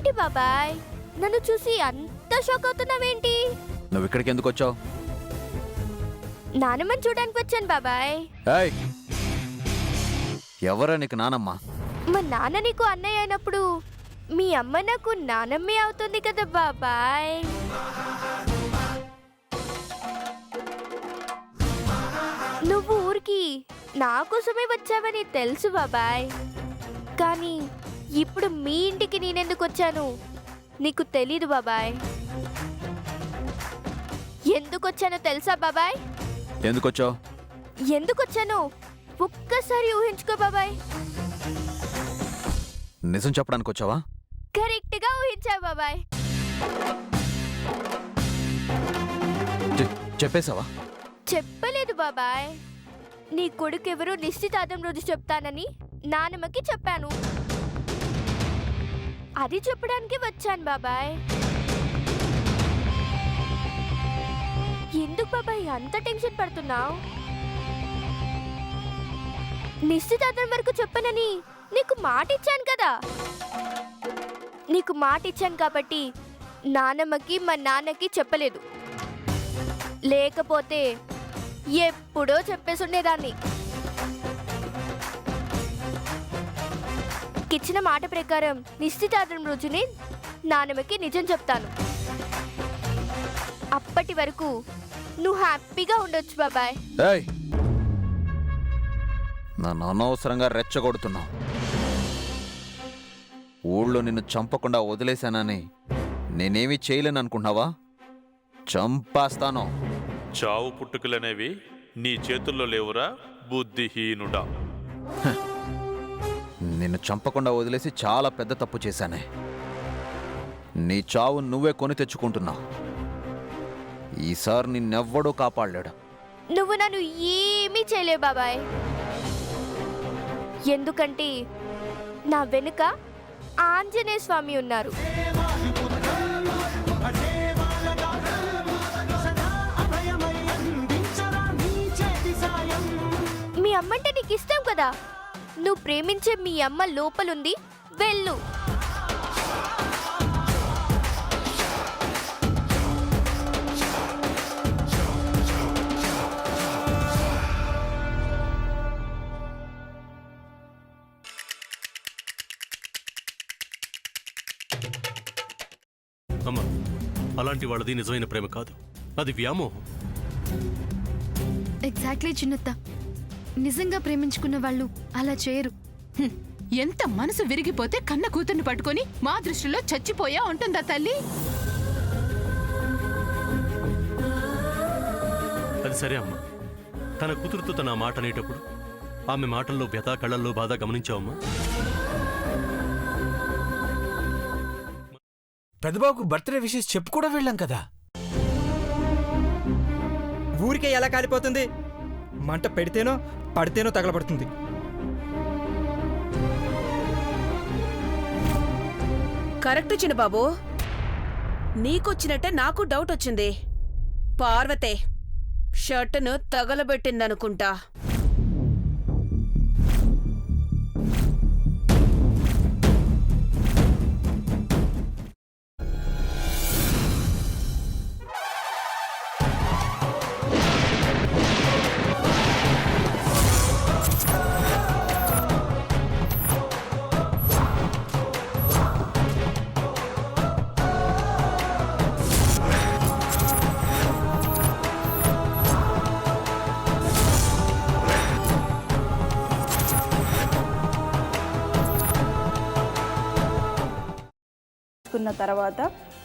ఏంటి బాబాయ్, నన్ను చూసి అంత షాక్ అవుతున్నావేంటి? నువ్వు ఇక్కడికి ఎందుకు వచ్చావు? నానమ్మని చూడడానికి వచ్చాను బాబాయ్. ఎవరా నీకు నానమ్మ? మా నాన్న నీకు అన్నయ్య అయినప్పుడు మీ అమ్మ నాకు నానమ్మే అవుతుంది కదా బాబాయ్. నువ్వు ఊరికి నా కోసమే వచ్చావని తెలుసు బాబాయ్, కానీ ఇప్పుడు మీ ఇంటికి నేనెందుకు వచ్చాను నీకు తెలీదు బాబాయ్. ఎందుకు వచ్చానో తెలుసా బాబాయ్? ఎందుకు వచ్చావు? ఎందుకు వచ్చానో ఒక్కసారి ఊహించుకో బాబాయ్. నిజం చెప్పడానికి వచ్చావా? కరెక్ట్ గా ఊహించా బాబాయ్. చెప్పేశావా? చెప్పలేదు బాబాయ్. నీ కొడుకు ఎవరో నిశ్చితార్థం రోజు చెప్తానని నానమ్మకి చెప్పాను. అది చెప్పడానికి వచ్చాను బాబాయ్. ఎందుకు బాబాయ్ అంత టెన్షన్ పడుతున్నావు? నిశ్చితార్థం వరకు చెప్పనని నీకు మాట ఇచ్చాను కదా. నీకు మాట ఇచ్చాను కాబట్టి నానమ్మకి మా నాన్నకి చెప్పలేదు, లేకపోతే ఎప్పుడో చెప్పేసుండేదాన్ని. ఇచ్చిన మాట ప్రకారం నిశ్చితార్థం రోజునే నానమ్మకి నిజం చెప్తాను. అప్పటి వరకు నువ్వు హ్యాపీగా ఉండొచ్చు బాబాయ్. నన్ను అనవసరంగా రెచ్చగొడుతున్నావు. ఊళ్ళో నిన్ను చంపకుండా వదిలేశానని నేనేమీ చేయలేను అనుకుంటున్నావా? చంపేస్తాను. చావు పుట్టుకలనేవి నీ చేతుల్లో లేవురా బుద్ధిహీనుడా. నిన్ను చంపకుండా వదిలేసి చాలా పెద్ద తప్పు చేశానే. నీ చావు నువ్వే కొని తెచ్చుకుంటున్నావు. ఈసారి నిన్నెవ్వడూ కాపాడలేడు. నువ్వు నన్ను ఏమీ చేయలేవు బాబాయ్, ఎందుకంటే నా వెనుక ఆంజనేయ స్వామి ఉన్నారు. మీ అమ్మంటే నీకు ఇష్టం కదా, నువ్వు ప్రేమించే మీ అమ్మ లోపలుంది, వెళ్ళు. అమ్మా, అలాంటి వాళ్ళది నిజమైన ప్రేమ కాదు, అది వ్యామోహం. ఎగ్జాక్ట్లీ చిన్నత్త, నిజంగా ప్రేమించుకున్న వాళ్ళు అలా చేయరు. ఎంత మనసు విరిగిపోతే కన్న కూతుర్ని పట్టుకొని మా దృష్టిలో చచ్చిపోయా ఉంటుందా తల్లి? అది సరే అమ్మా, తన కూతురుతో తన మాట అనేటప్పుడు ఆమె మాటల్లో వ్యథ, కళ్ళల్లో బాధ గమనించావమ్మా? పెద్దబాబుకు బర్త్డే విషెస్ చెప్పు కూడా వెళ్ళాం కదా. ఊరికే ఎలా కాలిపోతుంది? మంట పెడితేనో పడితేనో తగలబడుతుంది. కరెక్ట్ చిన్నబాబు, నీకొచ్చినట్టే నాకు డౌట్ వచ్చింది. పార్వతే షర్టును తగలబెట్టిందనుకుంటా. తర్వాత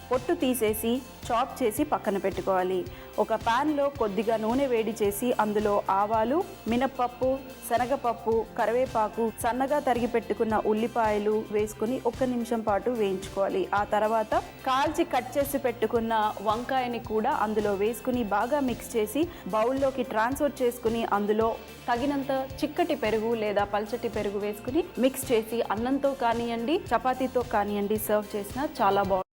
పొట్టు తీసేసి చాప్ చేసి పక్కన పెట్టుకోవాలి. ఒక ప్యాన్లో కొద్దిగా నూనె వేడి చేసి అందులో ఆవాలు, మినప్పప్పు, శనగపప్పు, కరివేపాకు, సన్నగా తరిగి పెట్టుకున్న ఉల్లిపాయలు వేసుకుని 1 నిమిషం పాటు వేయించుకోవాలి. ఆ తర్వాత కాల్చి కట్ చేసి పెట్టుకున్న వంకాయని కూడా అందులో వేసుకుని బాగా మిక్స్ చేసి బౌల్లోకి ట్రాన్స్ఫర్ చేసుకుని అందులో తగినంత చిక్కటి పెరుగు లేదా పల్చటి పెరుగు వేసుకుని మిక్స్ చేసి అన్నంతో కానివ్వండి, చపాతీతో కానివ్వండి సర్వ్ చేసినా చాలా బాగుంటుంది.